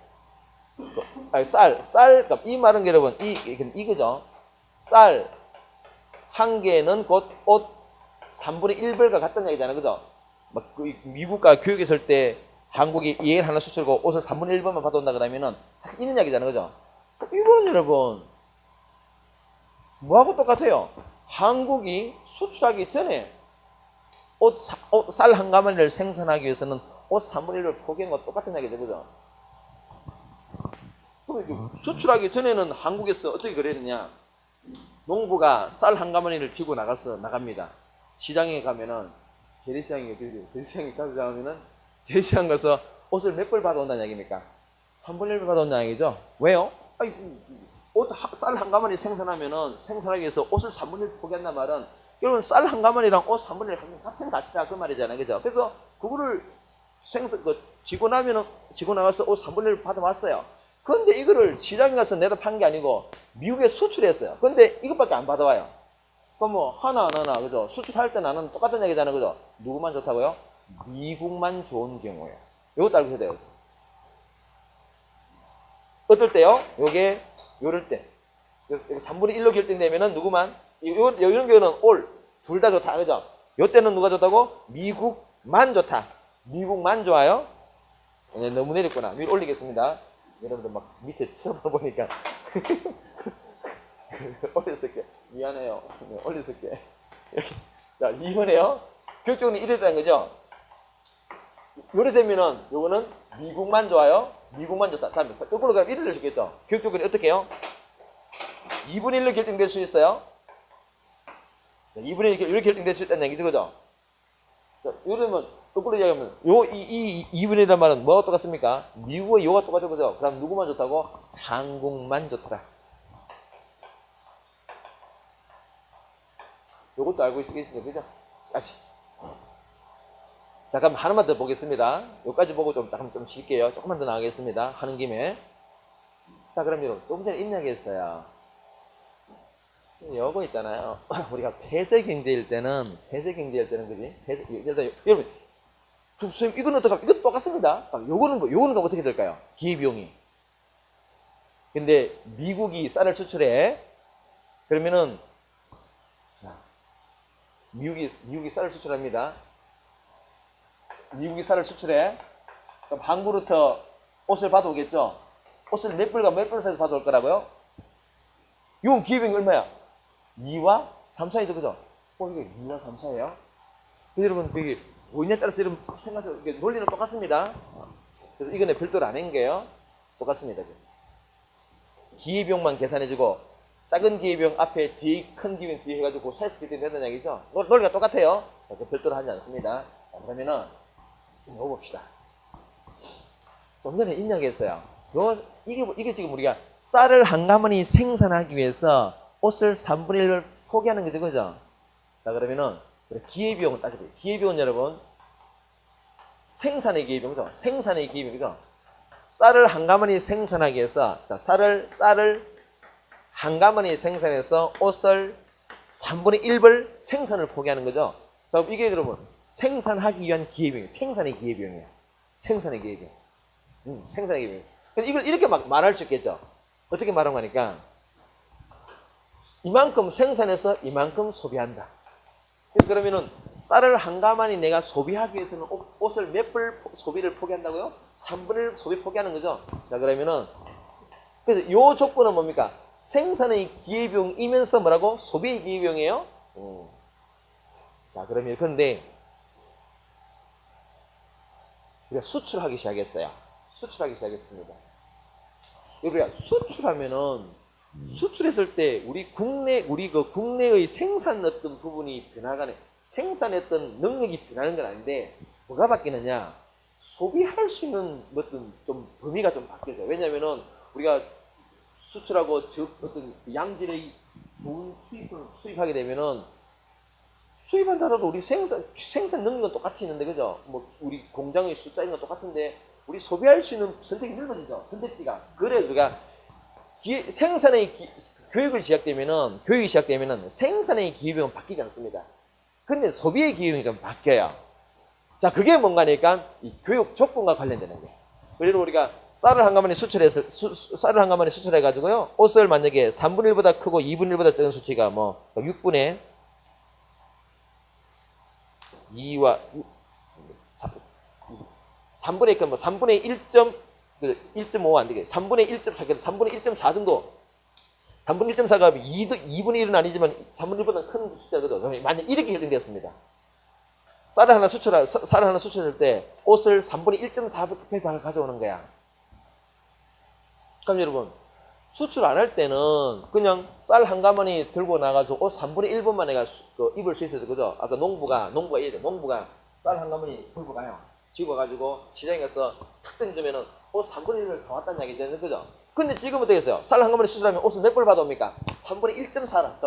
그럼 이 말은 여러분, 이거죠. 쌀 한 개는 곧 옷 3분의 1벌과 같다는 얘기잖아요. 그죠? 막 미국과 교육했을 때 한국이 얘를 하나 수출하고 옷을 3분의 1벌만 받아온다 그러면은 사실 이런 이야기잖아요. 그죠? 이거는 여러분, 뭐하고 똑같아요? 한국이 수출하기 전에 쌀 한 가마니를 생산하기 위해서는 옷 3분의 1을 포기한 거 똑같은 얘기죠. 그죠? 그럼 수출하기 전에는 한국에서 어떻게 그랬느냐? 농부가 쌀 한 가마니를 지고 나갑니다. 시장에 가면은, 재래시장이 가면은, 재래시장 가서 옷을 몇 벌 받아온다는 얘기입니까? 3분의 1벌 받아온다는 얘기죠? 왜요? 쌀 한 가마니 생산하기 위해서 옷을 3분의 1 포기한단 말은, 여러분, 쌀 한 가마니랑 옷 3분의 1 같은 가치다. 그 말이잖아요. 그죠? 그래서, 그거를 지고 나가서 옷 3분의 1 받아왔어요. 근데 이거를 시장에 가서 내다 판 게 아니고, 미국에 수출했어요. 근데 이것밖에 안 받아와요. 그럼 뭐, 하나, 그죠? 수출할 때 나는 똑같은 얘기잖아요. 그죠? 누구만 좋다고요? 미국만 좋은 경우예요. 이것도 알고 있어야 돼요. 어떨 때요? 요럴 때. 3분의 1로 결정되면은 누구만? 이런 경우는 둘 다 좋다. 그죠? 요 때는 누가 좋다고? 미국만 좋다. 미국만 좋아요? 네, 너무 내렸구나. 위로 올리겠습니다. 여러분들 막 밑에 쳐다보니까. 올렸을게. 미안해요. 네, 올렸을게. 자, 이번에요. 교육적으로 이래 되는 거죠? 요래 되면은, 요거는 미국만 좋아요. 미국만 좋다. 다음에, 거꾸로 가면 이래 될 수 있겠죠? 교육적으로 어떻게 해요? 2분의 1로 결정될 수 있어요. 2분의 1로 이렇게 결정될 수 있다는 얘기죠. 그죠? 이러면, 거꾸로 이야기하면, 이 2분의 1이라는 말은 뭐가 똑같습니까? 미국의 요가 똑같죠. 그죠? 그럼 누구만 좋다고? 한국만 좋더라. 요것도 알고 있으시겠죠? 그죠? 다시. 자, 그럼 하나만 더 보겠습니다. 여기까지 보고 좀 쉴게요. 조금만 더 나가겠습니다. 하는 김에. 자, 그럼 여러분, 조금 전에 인양했어요. 요거 있잖아요. 우리가 폐쇄 경제일 때는, 그지? 여러분, 선생님, 이거는 어떡합니까? 이것도 똑같습니다. 요거는 어떻게 될까요? 기회비용이. 근데 미국이 쌀을 수출해. 그러면은, 미국이 쌀을 수출합니다. 미국이 쌀을 수출해. 그럼 한국으로부터 옷을 받아오겠죠? 옷을 몇 벌과 몇 벌 사이에서 받아올 거라고요? 이건 기회비용이 얼마야? 2와 3 사이죠, 그죠? 이게 2와 3 사예요. 그래서 여러분, 여기 뭐냐에 따라서 여러분 생각하세요. 논리는 똑같습니다. 그래서 이거는 별도로 안 한 게요. 똑같습니다. 기회비용만 계산해주고 작은 기회비용 앞에 뒤에 큰 기회비용 뒤에 해가지고 사이즈 기대면 된다는 얘기죠. 논리가 똑같아요. 별도로 하지 않습니다. 자, 그러면은 좀 넣어봅시다. 좀 전에 인양했어요. 이게 지금 우리가 쌀을 한 가마니 생산하기 위해서 옷을 3분의 1을 포기하는 거죠, 그죠? 자, 그러면은 기회비용을 따져봐요. 기회비용은 여러분 생산의 기회비용이죠. 생산의 기회비용이죠. 쌀을 한 가마니 생산하기 위해서 자, 쌀을 한 가마니 생산해서 옷을 3분의 1벌 생산을 포기하는 거죠. 자, 이게 여러분 생산하기 위한 기회비용, 생산의 기회비용이에요. 생산의 기회비용. 생산의 기회비용. 이걸 이렇게 말할 수 있겠죠. 어떻게 말하는 거니까 이만큼 생산해서 이만큼 소비한다. 그러면은 쌀을 한 가마니 내가 소비하기 위해서는 옷을 몇 벌 소비를 포기한다고요? 3분의 1 소비 포기하는 거죠. 자, 그러면은 그래서 요 조건은 뭡니까? 생산의 기회비용이면서 뭐라고? 소비의 기회비용이에요. 자, 그러면 근데 우리가 수출하기 시작했어요. 수출하기 시작했습니다. 우리가 수출했을 때 우리 국내의 생산 어떤 부분이 변화가네. 생산했던 능력이 변하는 건 아닌데 뭐가 바뀌느냐? 소비할 수 있는 어떤 좀 범위가 좀 바뀌죠. 왜냐면은 우리가 수출하고 어떤 양질의 좋은 수입을 수입하게 되면은 수입한다라도 우리 생산 능력은 똑같이 있는데, 그죠? 뭐 우리 공장의 숫자 이런 건 똑같은데 우리 소비할 수 있는 선택이 넓어지죠. 선택지가. 그래 우리가 생산의 교육이 시작되면은 생산의 기회비용은 바뀌지 않습니다. 근데 소비의 기회비용이 좀 바뀌어요. 자, 그게 뭔가니까 이 교육 조건과 관련되는 거예요. 그리고 우리가 쌀을 한 가마니 수출해 가지고요. 옷을 만약에 3분의 1보다 크고 2분의 1보다 작은 수치가 뭐 6분의 2와 3분의 1, 뭐 3분의 1.5 안 되게 3분의 1.4, 3분의 1.4 정도. 3분의 1.4가 2분의 1은 아니지만 3분의 1보다 큰 숫자거든. 만약 이렇게 결정되었습니다. 쌀을 하나 수출할 때 옷을 3분의 1.4배 가져오는 거야. 그럼 여러분, 수출 안 할 때는 그냥 쌀 한 가마니 들고 나가서 옷 3분의 1분만 내가 입을 수 있어서, 그죠? 아까 농부가 쌀 한 가마니 들고 가요. 지고 가지고 시장에 가서 탁 던지면은 옷 3분의 1을 사왔다는 얘기잖아요, 그죠? 근데 지금은 어떻게 했어요? 쌀 한 가마니 수출하면 옷을 몇 벌 받아옵니까? 3분의 1.4라.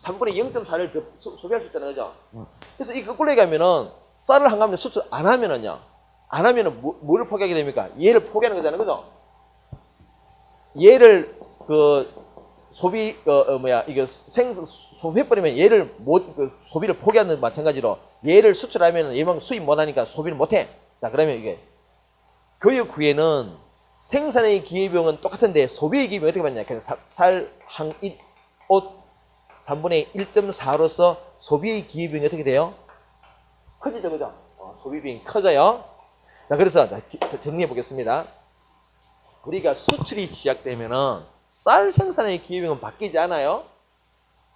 3분의 0.4를 더 소비할 수 있다는 거죠. 그래서 이 거꾸로 얘기하면은 쌀을 한 가마니 수출 안 하면은 뭐를 포기하게 됩니까? 얘를 포기하는 거잖아요, 그죠? 얘를 소비해버리면 얘를 소비를 포기하는 마찬가지로 얘를 수출하면 얘만 수입 못하니까 소비를 못해. 자, 그러면 이게 교육 후에는 생산의 기회비용은 똑같은데 소비의 기회비용이 어떻게 받냐? 그냥 옷 3분의 1.4로서 소비의 기회비용이 어떻게 돼요? 커지죠, 그죠? 소비비용이 커져요. 자, 그래서 정리해 보겠습니다. 우리가 수출이 시작되면은 쌀 생산의 기회비용은 바뀌지 않아요.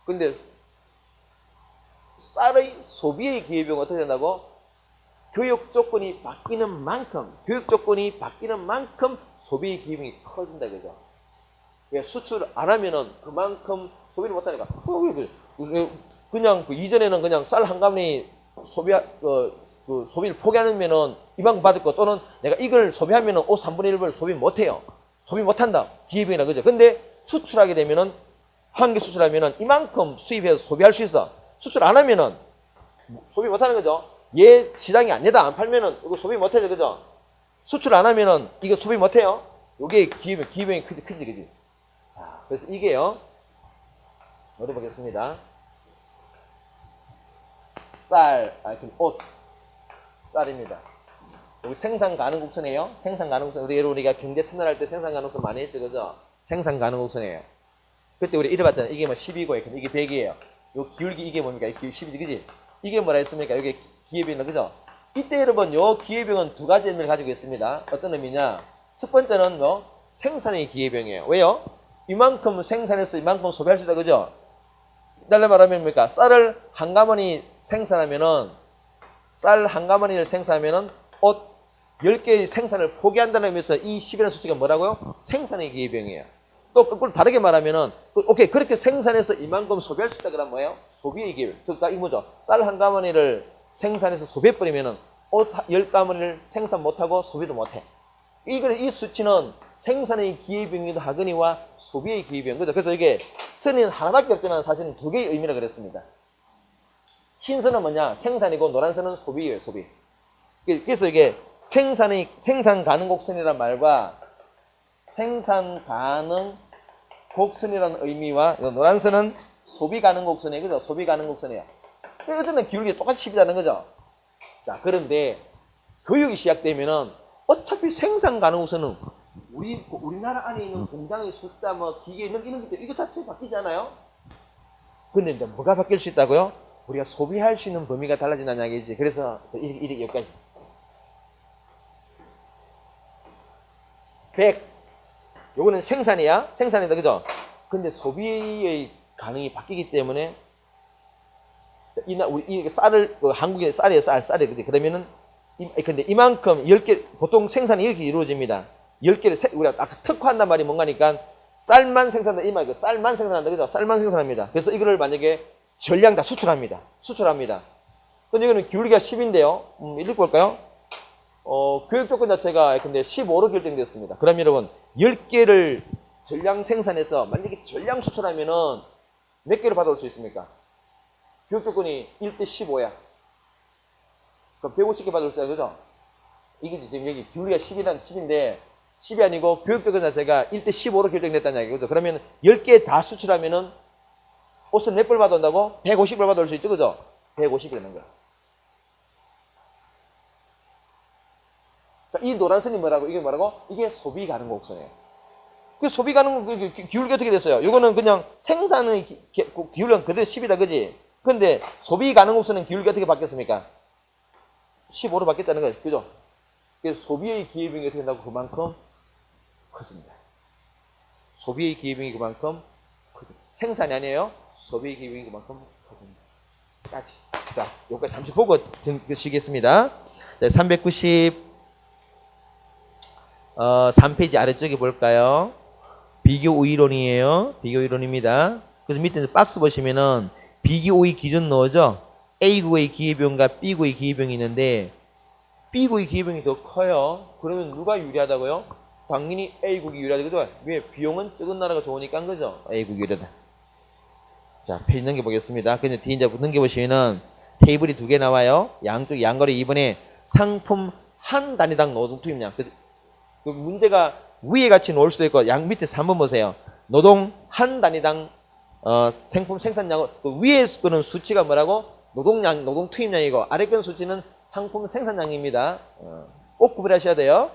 근데 쌀의 소비의 기회비용은 어떻게 된다고? 교육 조건이 바뀌는 만큼 소비의 기회비용이 커진다, 그죠? 왜 수출 안 하면은 그만큼 소비를 못 하니까. 그냥 이전에는 그냥 쌀 한 가마니 소비를 포기하면은 이만큼 받을 거, 또는 내가 이걸 소비하면은 옷 3분의 1을 소비 못 해요. 소비 못 한다. 기회비용이나, 그죠? 근데 수출하게 되면은 한 개 수출하면은 이만큼 수입해서 소비할 수 있어. 수출 안 하면은 소비 못 하는 거죠. 얘 시장이 아니다. 안 팔면은 이거 소비 못 해요, 그죠? 수출 안 하면은 이거 소비 못 해요. 요게 기회비용이 크지, 그지? 자, 그래서 이게요. 어디 보겠습니다. 옷. 쌀입니다. 여기 생산 가능 곡선이에요. 생산 가능 곡선. 우리가 경제 채널할 때 생산 가능 곡선 많이 했죠, 그죠? 생산 가능 곡선이에요. 그때 우리 이래 봤잖아요. 이게 뭐 12고에 이게 100이에요. 요 기울기 이게 뭡니까? 이 기울기 12지, 그지? 이게 뭐라 했습니까? 여기 기회비용, 그죠? 이때 여러분 요 기회비용은 두 가지 의미를 가지고 있습니다. 어떤 의미냐? 첫 번째는 생산의 기회비용이에요. 왜요? 이만큼 생산해서 이만큼 소비할 수 있다, 그죠? 달리 말하면 뭡니까? 쌀을 한 가마니 생산하면은, 쌀 한 가마니를 생산하면은 옷 10개의 생산을 포기한다는 의미에서 이 10이라는 수치가 뭐라고요? 생산의 기회비용이에요. 또 그걸 다르게 말하면은, 오케이, 그렇게 생산해서 이만큼 소비할 수 있다, 그러면 뭐예요? 소비의 기회. 그러니까 이 뭐죠? 쌀 한 가마니를 생산해서 소비해버리면은 옷 10가마니를 생산 못하고 소비도 못해. 이 수치는 생산의 기회비용이기도 하거니와 소비의 기회비용. 그래서 이게 선은 하나밖에 없지만 사실은 두 개의 의미라 그랬습니다. 흰 선은 뭐냐? 생산이고 노란 선은 소비예요, 소비. 그래서 이게 생산 가능 곡선이란 말과 생산 가능 곡선이라는 의미와 노란 선은 소비 가능 곡선이에요. 그죠? 소비 가능 곡선이에요. 어쨌든 기울기 똑같이 10이라는 거죠. 자, 그런데 교육이 시작되면은 어차피 생산 가능 곡선은 우리나라 안에 있는 공장의 숫자, 뭐 기계 이런 것들 이거 자체 바뀌잖아요. 근데 이제 뭐가 바뀔 수 있다고요? 우리가 소비할 수 있는 범위가 달라진다는 이야기지. 그래서 이렇게 여기까지 100 요거는 생산이야. 생산이다, 그죠? 근데 소비의 가능이 바뀌기 때문에 우리 쌀을 한국의 쌀이에요, 쌀이 그지? 그러면은 근데 이만큼 10개 보통 생산이 이렇게 이루어집니다. 10개를 우리가 아까 특화한단 말이 뭔가니까 쌀만 생산한다 이 말이에요. 쌀만 생산한다, 그죠? 쌀만 생산합니다. 그래서 이거를 만약에 전량 다 수출합니다. 근데 이거는 기울기가 10인데요. 읽어볼까요? 교육 조건 자체가 근데 15로 결정되었습니다. 그럼 여러분 10개를 전량 생산해서 만약에 전량 수출하면은 몇 개를 받아올 수 있습니까? 교육 조건이 1대 15야. 그럼 150개 받아올 수 있어요, 그죠? 이게 지금 여기 기울기가 10인데 10이 아니고 교육 조건 자체가 1대 15로 결정됐다는 이야기죠. 그죠? 그러면 10개 다 수출하면은 옷을 몇 벌 받아온다고? 150벌 받아올 수 있죠, 그죠? 150이 되는 거야. 자, 이 노란 선이 뭐라고? 이게 뭐라고? 이게 소비 가능 곡선이에요. 그 소비 가능 기울기 어떻게 됐어요? 이거는 그냥 생산의 기울기는 그대로 10이다, 그지? 근데 소비 가능 곡선은 기울기 어떻게 바뀌었습니까? 15로 바뀌었다는 거예요, 그죠? 그래서 소비의 기회비용이 어떻게 된다고? 그만큼 커집니다. 소비의 기회비용이 그만큼 커집니다. 생산이 아니에요. 소비의 기회비용이 그만큼 커집니다. 까지. 자, 여기까지 잠시 보고 드시겠습니다. 네, 3페이지 아래쪽에 볼까요? 비교 우위론이에요. 비교 우위론입니다. 그래서 밑에 박스 보시면은 비교 우위 기준 넣어죠. A국의 기회비용과 B국의 기회비용이 있는데 B국의 기회비용이 더 커요. 그러면 누가 유리하다고요? 당연히 A국이 유리하다, 그죠? 왜? 비용은 적은 나라가 좋으니까 한 거죠. A국이 유리하다. 자, 페이지 넘겨보겠습니다. 근데 뒤에 이제 넘겨보시면은 테이블이 두 개 나와요. 양쪽 양거리 2번에 상품 한 단위당 노동 투입량. 그 문제가 위에 같이 놓을 수도 있고 양 밑에 3번 보세요. 노동 한 단위당 생품 생산량. 그 위에 거는 수치가 뭐라고? 노동량, 노동 투입량이고 아래 건 수치는 상품 생산량입니다. 꼭 구분하셔야 돼요.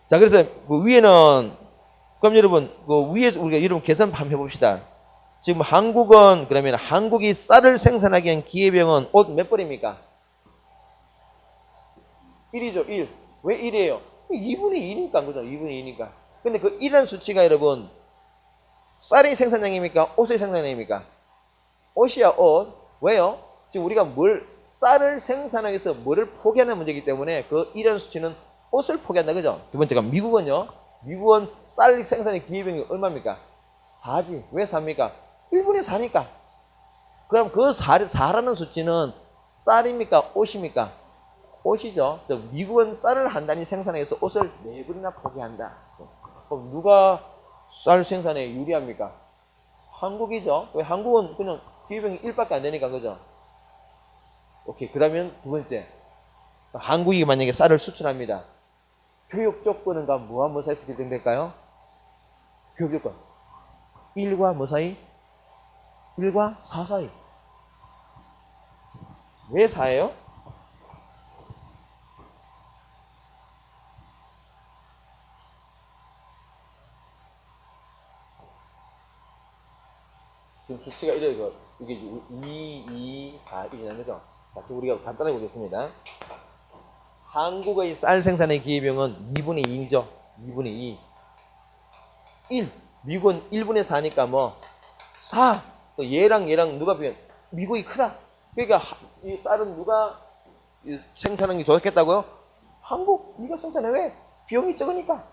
자, 그래서 그 위에는 그럼 여러분 그 위에 우리가 여러분 계산 한번 해봅시다. 지금 한국은 그러면 한국이 쌀을 생산하기 위한 기회비용은 옷 몇 벌입니까? 1이죠, 1. 왜 1이에요? 2분의 2니까, 그죠? 2분의 2니까. 근데 그 1이라는 수치가 여러분, 쌀의 생산량입니까? 옷의 생산량입니까? 옷이야, 옷. 왜요? 지금 우리가 쌀을 생산하기 위해서 뭐를 포기하는 문제이기 때문에 그 1이라는 수치는 옷을 포기한다, 그죠? 두 번째가 미국은요? 미국은 쌀 생산의 기회비용이 얼마입니까? 4지. 왜 4입니까? 1분의 4니까. 그럼 그 4라는 수치는 쌀입니까? 옷입니까? 옷이죠. 미국은 쌀을 한 단위 생산해서 옷을 4번이나 포기한다. 그럼 누가 쌀 생산에 유리합니까? 한국이죠. 왜? 한국은 그냥 기회비용이 1밖에 안 되니까, 그죠? 오케이. 그러면 두 번째. 한국이 만약에 쌀을 수출합니다. 교육 조건은 뭐와 뭐 사이에서 결정될까요? 교육 조건. 1과 뭐 사이? 1과 4 사이. 왜 4예요? 지금 수치가 이래요. 이게 2, 2, 4 이렇게 되는 거죠. 자, 우리가 간단하게 보겠습니다. 한국의 쌀 생산의 기회비용은 2분의 2이죠. 2분의 2. 1. 미국은 1분의 4니까 뭐 4. 또 얘랑 누가 비교해? 미국이 크다. 그러니까 이 쌀은 누가 생산하는 게 좋겠다고요? 한국. 네가 생산해. 왜? 비용이 적으니까.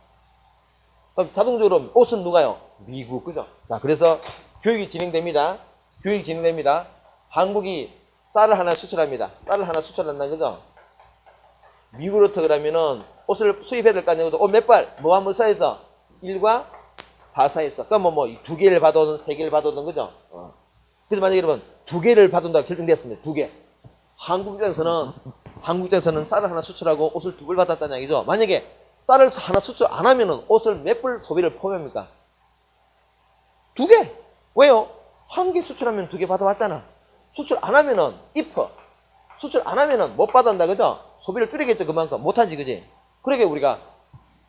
그럼 자동적으로 옷은 누가요? 미국. 그죠? 자, 그래서 교육이 진행됩니다. 한국이 쌀을 하나 수출합니다. 쌀을 하나 수출한다. 그죠? 미국으로부터 그러면은 옷을 수입해야 될 거 아니에요. 옷 몇 벌? 뭐 한번 사이에서 1과 4 사이에서. 그럼 뭐 2개를 받아오든 3개를 받아오든. 그죠? 그래서 만약에 여러분 2개를 받아온다고 결정되었습니다. 2개. 한국 입장에서는 쌀을 하나 수출하고 옷을 2벌 받았다는 얘기죠. 만약에 쌀을 하나 수출 안 하면은 옷을 몇 벌 소비를 포함합니까? 2개. 왜요? 1개 수출하면 2개 받아왔잖아. 수출 안 하면은 수출 안 하면은 못 받아온다. 그죠? 소비를 줄이겠죠. 그만큼 못하지. 그지? 그러게 우리가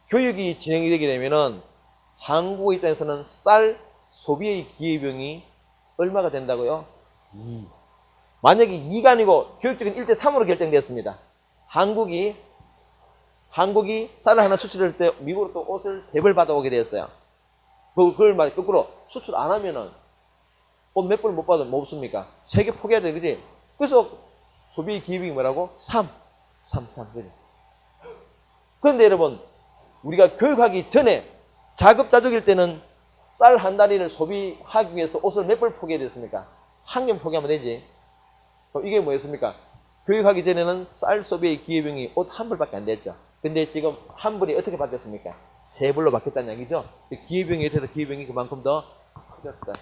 교육이 진행이 되게 되면은 한국 입장에서는 쌀 소비의 기회비용이 얼마가 된다고요? 2. 만약에 2가 아니고 교육적인 1대3으로 결정되었습니다. 한국이 쌀을 하나 수출할 때 미국으로 또 옷을 3벌 받아오게 되었어요. 그걸 말 거꾸로 수출 안 하면은 옷 몇 벌 못 받으면 뭐 없습니까? 3개 포기해야 돼. 그지? 그래서 소비 기회비용이 뭐라고? 3. 그지? 그런데 여러분, 우리가 교육하기 전에 자급자족일 때는 쌀 한 다리를 소비하기 위해서 옷을 몇 벌 포기해야 됐습니까? 1개 포기하면 되지. 이게 뭐였습니까? 교육하기 전에는 쌀 소비의 기회비용이 옷 1벌밖에 안 됐죠. 근데 지금 1벌이 어떻게 바뀌었습니까? 3벌로 바뀌었다는 얘기죠. 기회비용에 대해서 기회비용이 그만큼 더 커졌다.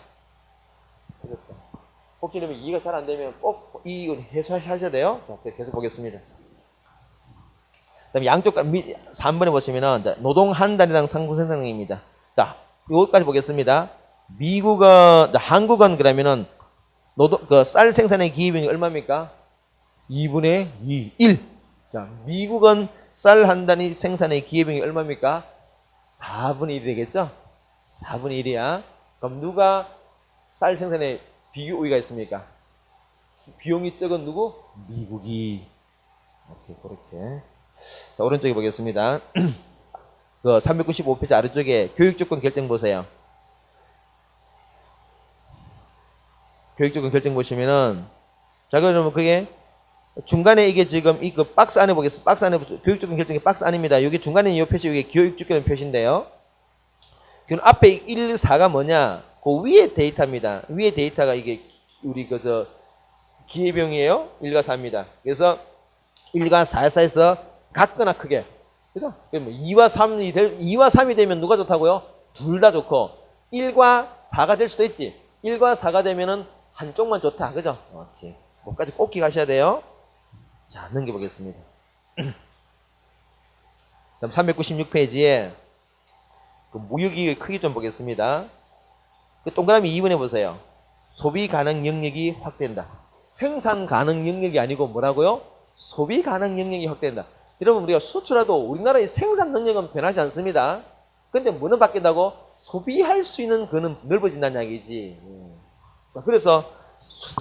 혹시 그러면 이해가 잘 안 되면 꼭 이걸 해석하셔야 돼요. 자, 계속 보겠습니다. 그다음에 양쪽 3번에 보시면은 노동 한 달이당 상품 생산량입니다. 자, 이것까지 보겠습니다. 한국은 그러면은 쌀 생산의 기회비용이 얼마입니까? 2분의 2, 1. 자, 미국은 쌀 한 단위 생산의 기회비용이 얼마입니까? 4분의 1이 되겠죠? 4분의 1이야. 그럼 누가 쌀 생산에 비교 우위가 있습니까? 비용이 적은 누구? 미국이. 이렇게, 그렇게. 자, 오른쪽에 보겠습니다. 그 395페이지 아래쪽에 교육조건 결정 보세요. 교육조건 결정 보시면은, 자, 그러면 그게 중간에 이게 지금 이 그 박스 안에 보겠습니다. 박스 안에 교육조건 결정이 박스 안입니다. 여기 중간에 이 표시, 이게 교육조건 표시인데요. 그 앞에 1, 4가 뭐냐? 그 위에 데이터입니다. 위에 데이터가 이게 우리 기회비용이에요. 1과 4입니다. 그래서 1과 4 사이에서 같거나 크게. 그죠? 2와 3이 되면 누가 좋다고요? 둘 다 좋고 1과 4가 될 수도 있지. 1과 4가 되면은 한쪽만 좋다. 그죠? 오케이. 뭐까지 꼭 기억하셔야 돼요. 자, 넘겨보겠습니다. 다음 396페이지에 그 무역이익의 크기 좀 보겠습니다. 그 동그라미 2번에 보세요. 소비 가능 영역이 확대된다. 생산 가능 영역이 아니고 뭐라고요? 소비 가능 영역이 확대된다. 여러분, 우리가 수출해도 우리나라의 생산 능력은 변하지 않습니다. 근데 뭐는 바뀐다고? 소비할 수 있는 그는 넓어진다는 이야기지. 그래서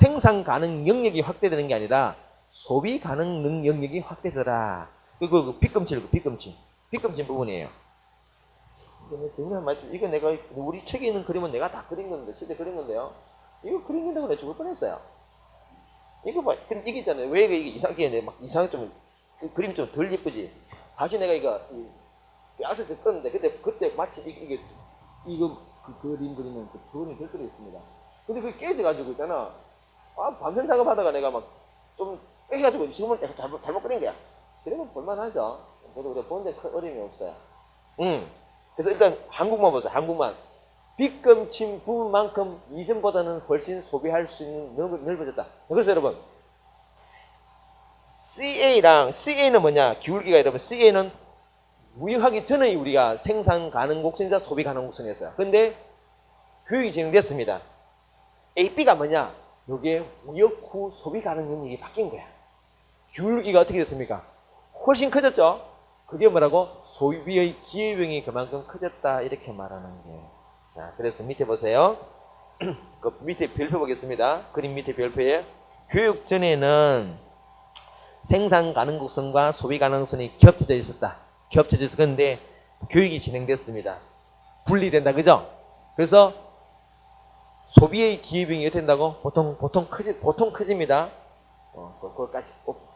생산 가능 영역이 확대되는 게 아니라 소비 가능 영역이 확대되더라. 그 빗금칠 부분이에요. 이거 내가 우리 책에 있는 그림은 내가 다 그린 건데, 실제 그린 건데요. 이거 그린 건데 내가 죽을 뻔했어요. 이거 봐, 근데 이게 있잖아요. 왜 이게 이상하게 막 이상하게 좀 그림이 좀 덜 예쁘지. 다시 내가 이거 악세서 껐는데 그때 마치 이거 그림 그리면 그 그림이 덜 그려 있습니다. 근데 그게 깨져가지고 있잖아. 밤샘 작업하다가 내가 막 좀 깨져가지고 지금은 잘못 그린 거야. 그러면 볼만하죠. 그래도 우리가 보는데 큰 어려움이 없어요. 그래서 일단 한국만 보세요. 한국만. 빗금침 부분만큼 이전보다는 훨씬 소비할 수 있는 넓어졌다. 그래서 여러분, CA는 뭐냐? 기울기가 여러분, CA는 무역하기 전에 우리가 생산 가능 곡선이자 소비 가능 곡선이었어요. 근데 교육이 진행됐습니다. AB가 뭐냐? 이게 무역 후 소비 가능 영역이 바뀐 거야. 기울기가 어떻게 됐습니까? 훨씬 커졌죠? 그게 뭐라고? 소비의 기회비용이 그만큼 커졌다. 이렇게 말하는 거예요. 자, 그래서 밑에 보세요. 그 밑에 별표 보겠습니다. 그림 밑에 별표에 교육 전에는 생산 가능 곡선과 소비 가능선이 겹쳐져 있었다. 겹쳐져 있었는데 교육이 진행됐습니다. 분리된다, 그죠? 그래서 소비의 기회비용이 어떻게 된다고? 보통 커집니다. 그걸까지 꼭